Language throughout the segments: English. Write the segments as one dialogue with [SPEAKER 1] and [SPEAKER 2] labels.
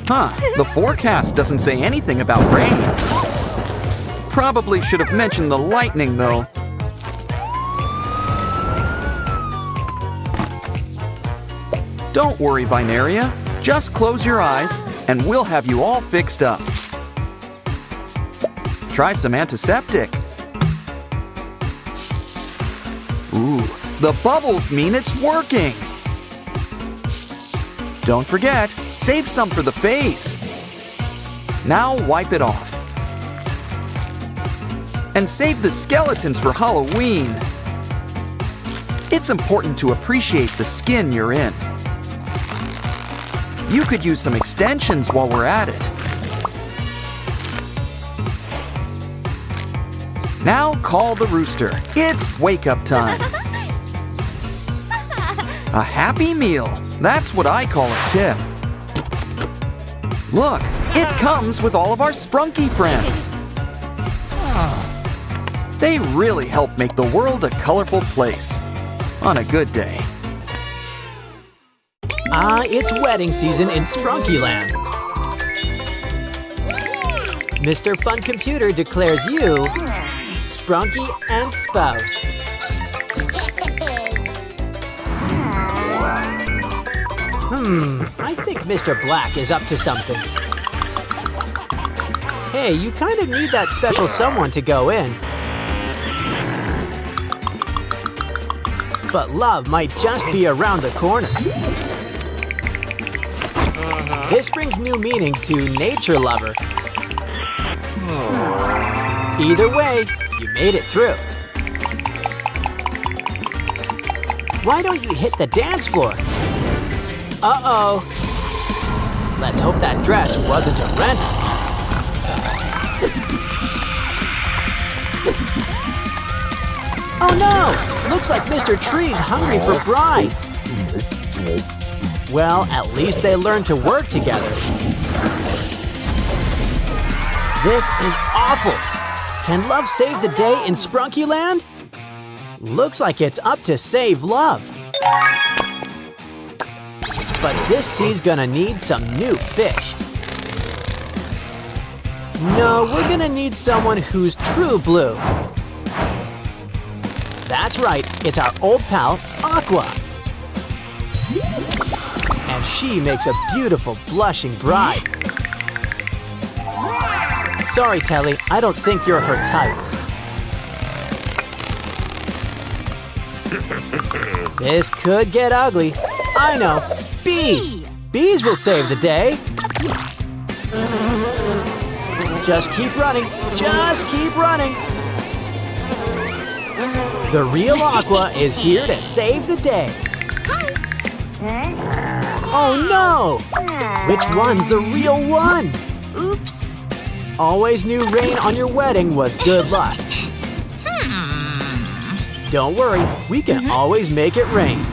[SPEAKER 1] Huh, the forecast doesn't say anything about rain. Probably should have mentioned the lightning, though. Don't worry, Vineria. Just close your eyes, and we'll have you all fixed up. Try some antiseptic. Ooh, the bubbles mean it's working. Don't forget, save some for the face. Now wipe it off. And save the skeletons for Halloween. It's important to appreciate the skin you're in. You could use some extensions while we're at it. Now call the rooster. It's wake-up time. A happy meal. That's what I call a tip. Look, it comes with all of our Sprunki friends. They really help make the world a colorful place on a good day.
[SPEAKER 2] It's wedding season in Sprunki Land. Mr. Fun Computer declares you Sprunki and spouse. I think Mr. Black is up to something. Hey, you kind of need that special someone to go in. But love might just be around the corner. This brings new meaning to nature lover. Either way, you made it through. Why don't you hit the dance floor? Uh-oh. Let's hope that dress wasn't a rental. Oh no! Looks like Mr. Tree's hungry for brides. Well, at least they learned to work together. This is awful. Can love save the day in Sprunki Land? Looks like it's up to save love. But this sea's gonna need some new fish. No, we're gonna need someone who's true blue. That's right, it's our old pal, Aqua. And she makes a beautiful blushing bride. Sorry, Telly, I don't think you're her type. This could get ugly. I know, bees! Bees will save the day. Just keep running, just keep running. The real Aqua is here to save the day. Oh no! Which one's the real one?
[SPEAKER 3] Oops.
[SPEAKER 2] Always knew rain on your wedding was good luck. Don't worry, we can always make it rain.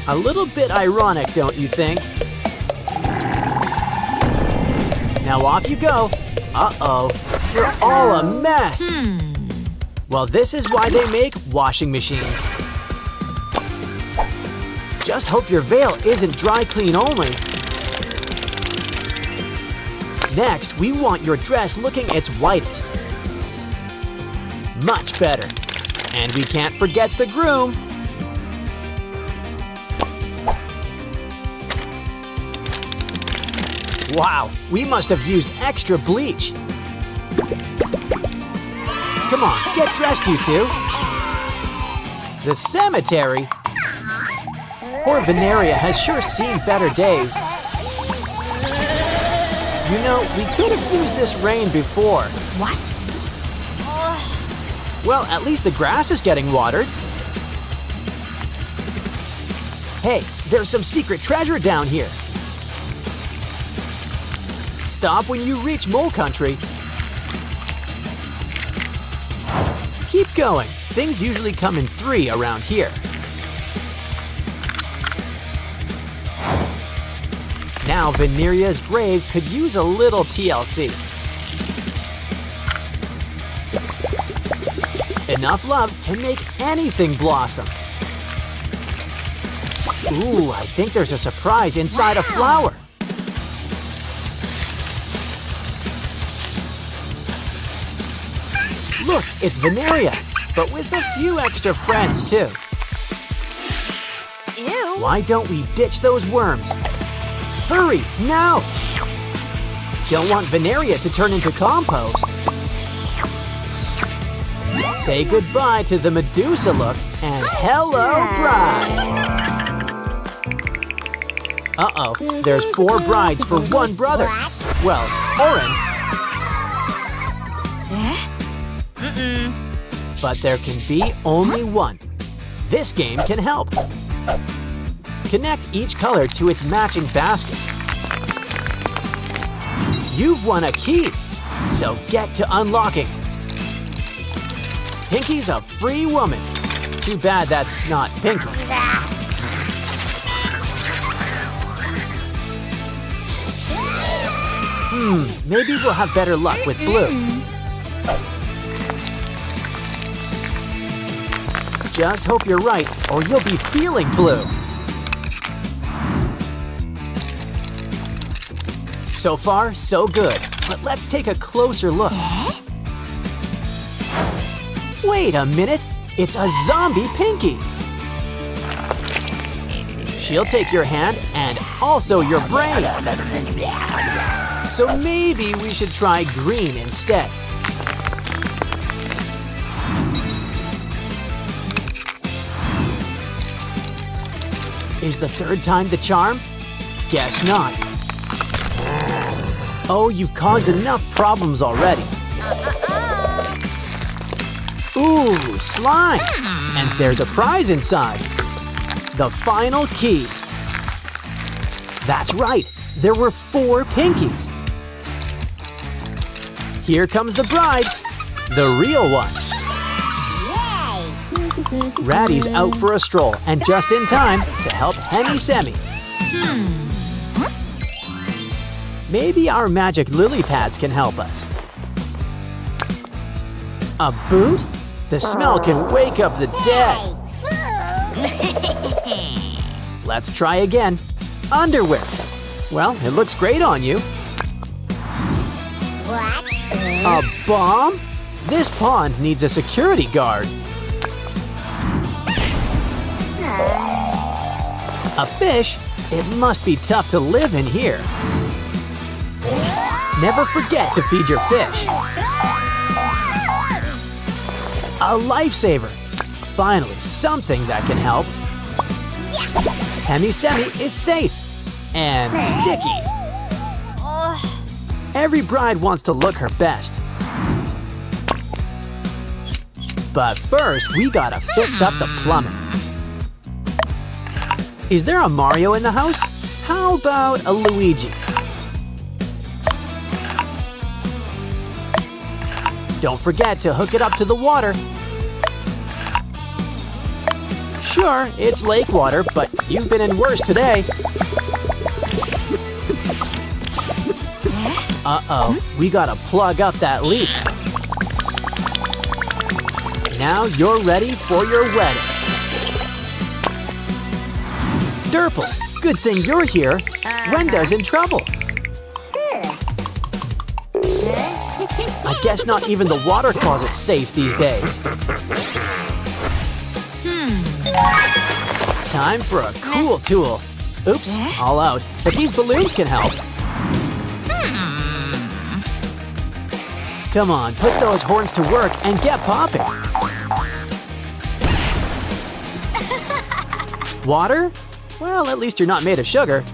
[SPEAKER 2] A little bit ironic, don't you think? Now off you go. Uh-oh, you're all a mess. Well, this is why they make washing machines. Just hope your veil isn't dry clean only. Next, we want your dress looking its whitest. Much better. And we can't forget the groom. Wow, we must have used extra bleach. Come on, get dressed, you two. The cemetery? Poor Vineria has sure seen better days. You know, we could have used this rain before.
[SPEAKER 3] What?
[SPEAKER 2] Well, at least the grass is getting watered. Hey, there's some secret treasure down here. Stop when you reach Mole Country. Keep going. Things usually come in 3 around here. Now Vineria's grave could use a little TLC. Enough love can make anything blossom. Ooh, I think there's a surprise inside a flower. Look, it's Vineria, but with a few extra friends too.
[SPEAKER 3] Ew.
[SPEAKER 2] Why don't we ditch those worms? Hurry, now! Don't want Vineria to turn into compost. Say goodbye to the Medusa look and hello, bride! Uh-oh, there's 4 brides for 1 brother. Well, Oren. But there can be only 1. This game can help. Connect each color to its matching basket. You've won a key, so get to unlocking. Pinky's a free woman. Too bad that's not Pinky. Maybe we'll have better luck with blue. Just hope you're right, or you'll be feeling blue. So far, so good. But let's take a closer look. Wait a minute! It's a zombie Pinky! She'll take your hand and also your brain. So maybe we should try green instead. Is the 3rd time the charm? Guess not. Oh, you've caused enough problems already. Ooh, slime! And there's a prize inside. The final key. That's right, there were 4 Pinkies. Here comes the bride, the real one. Ratty's out for a stroll and just in time to help Henny Semi. Maybe our magic lily pads can help us. A boot? The smell can wake up the dead. Let's try again. Underwear. Well, it looks great on you.
[SPEAKER 3] What?
[SPEAKER 2] A bomb? This pond needs a security guard. A fish? It must be tough to live in here. Never forget to feed your fish. A lifesaver. Finally, something that can help. Hemi Semi is safe and sticky. Every bride wants to look her best. But first, we gotta fix up the plumbing. Is there a Mario in the house? How about a Luigi? Don't forget to hook it up to the water. Sure, it's lake water, but you've been in worse today. Uh-oh, we gotta plug up that leak. Now you're ready for your wedding. Durple, good thing you're here. Wenda's in trouble. I guess not even the water closet's safe these days. Time for a cool tool. Oops, all out. But these balloons can help. Come on, put those horns to work and get popping. Water? Well, at least you're not made of sugar.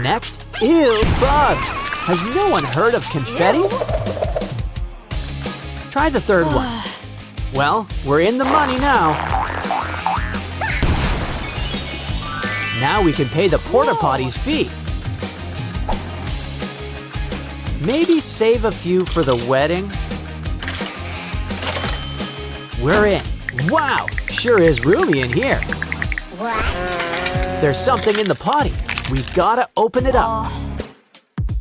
[SPEAKER 2] Next, ew, bugs. Has no one heard of confetti? Try the 3rd one. Well, we're in the money now. Now we can pay the porta potty's fee. Maybe save a few for the wedding. We're in. Wow, sure is roomy in here.
[SPEAKER 3] What?
[SPEAKER 2] There's something in the potty. We gotta open it up.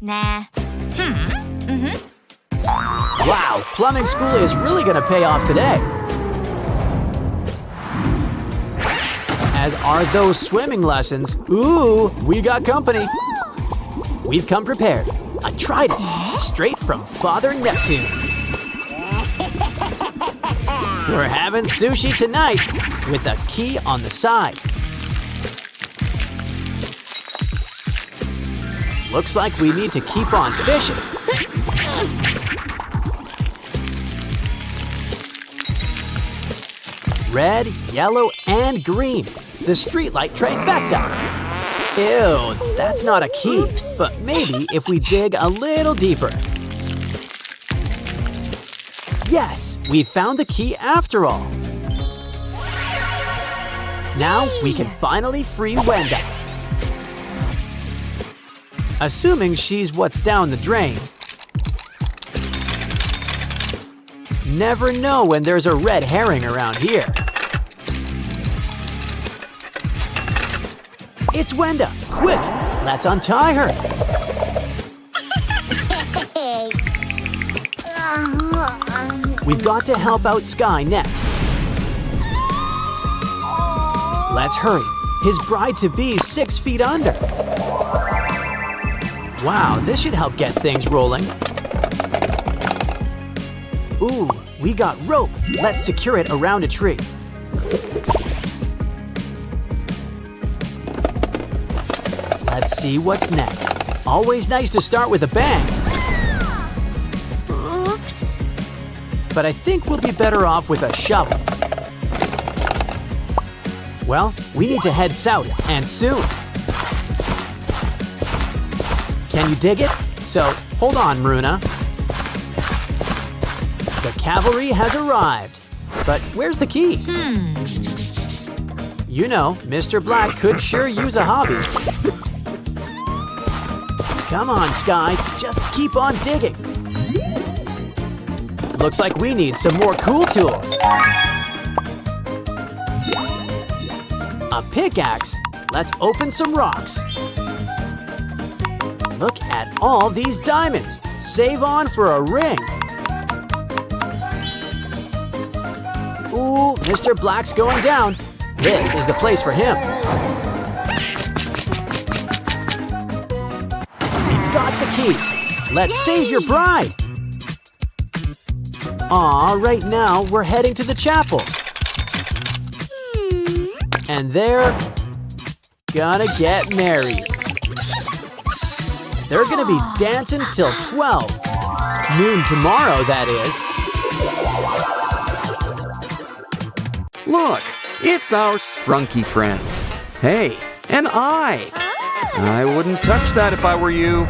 [SPEAKER 3] Nah.
[SPEAKER 2] Wow, plumbing school is really gonna pay off today. as are those swimming lessons. Ooh, we got company. We've come prepared. A trident, straight from Father Neptune. We're having sushi tonight with a key on the side. Looks like we need to keep on fishing. Red, yellow, and green. The streetlight trifecta. Ew, that's not a key.
[SPEAKER 3] Oops.
[SPEAKER 2] But maybe if we dig a little deeper. Yes, we found the key after all. Now we can finally free Wenda. Assuming she's what's down the drain. Never know when there's a red herring around here. It's Wenda! Quick! Let's untie her! We've got to help out Skye next. Let's hurry. His bride-to-be's 6 feet under. Wow, this should help get things rolling. Ooh, we got rope. Let's secure it around a tree. Let's see what's next. Always nice to start with a bang.
[SPEAKER 3] Oops.
[SPEAKER 2] But I think we'll be better off with a shovel. Well, we need to head south, and soon. Can you dig it? So, hold on, Maruna. The cavalry has arrived. But where's the key? You know, Mr. Black could sure use a hobby. Come on, Skye, just keep on digging. Looks like we need some more cool tools. A pickaxe? Let's open some rocks. Look at all these diamonds. Save on for a ring. Ooh, Mr. Black's going down. This is the place for him. We've got the key. Let's save your bride. Aw, right now we're heading to the chapel. And they're gonna get married. They're gonna be dancing till 12. Noon tomorrow, that is.
[SPEAKER 1] Look, it's our Sprunki friends. Hey, and I wouldn't touch that if I were you.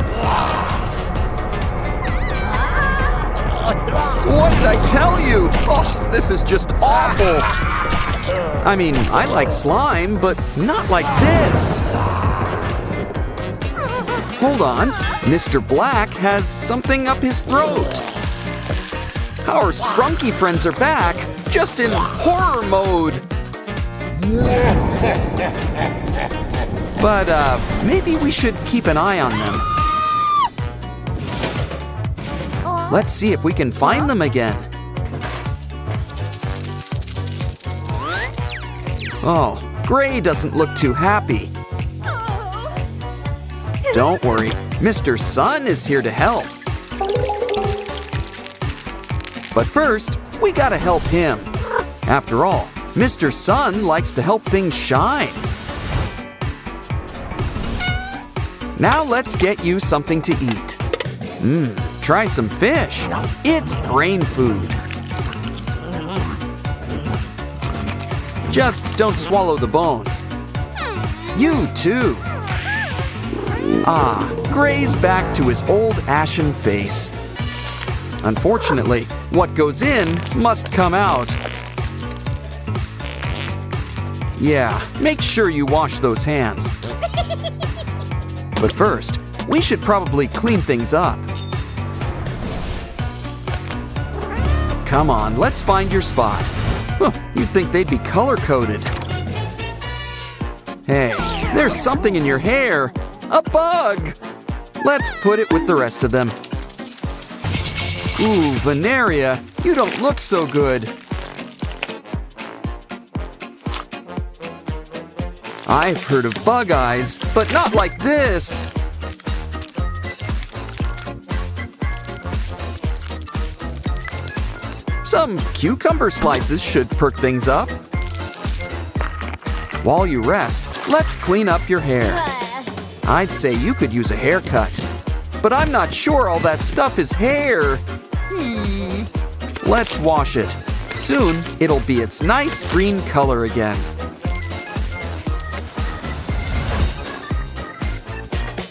[SPEAKER 1] What did I tell you? Oh, this is just awful. I mean, I like slime, but not like this. Hold on, Mr. Black has something up his throat. Our Sprunki friends are back, just in horror mode. But maybe we should keep an eye on them. Let's see if we can find them again. Oh, Gray doesn't look too happy. Don't worry, Mr. Sun is here to help. But first, we gotta help him. After all, Mr. Sun likes to help things shine. Now let's get you something to eat. Try some fish. It's brain food. Just don't swallow the bones. You too. Ah, Gray's back to his old ashen face. Unfortunately, what goes in must come out. Yeah, make sure you wash those hands. But first, we should probably clean things up. Come on, let's find your spot. Huh, you'd think they'd be color-coded. Hey, there's something in your hair. A bug! Let's put it with the rest of them. Ooh, Vineria, you don't look so good. I've heard of bug eyes, but not like this. Some cucumber slices should perk things up. While you rest, let's clean up your hair. I'd say you could use a haircut, but I'm not sure all that stuff is hair. Let's wash it. Soon, it'll be its nice green color again.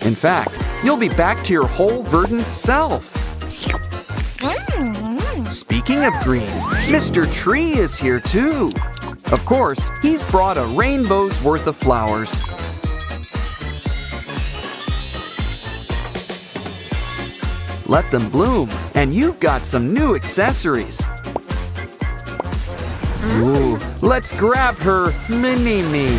[SPEAKER 1] In fact, you'll be back to your whole verdant self. Speaking of green, Mr. Tree is here too. Of course, he's brought a rainbow's worth of flowers. Let them bloom, and you've got some new accessories. Ooh, let's grab her mini-me.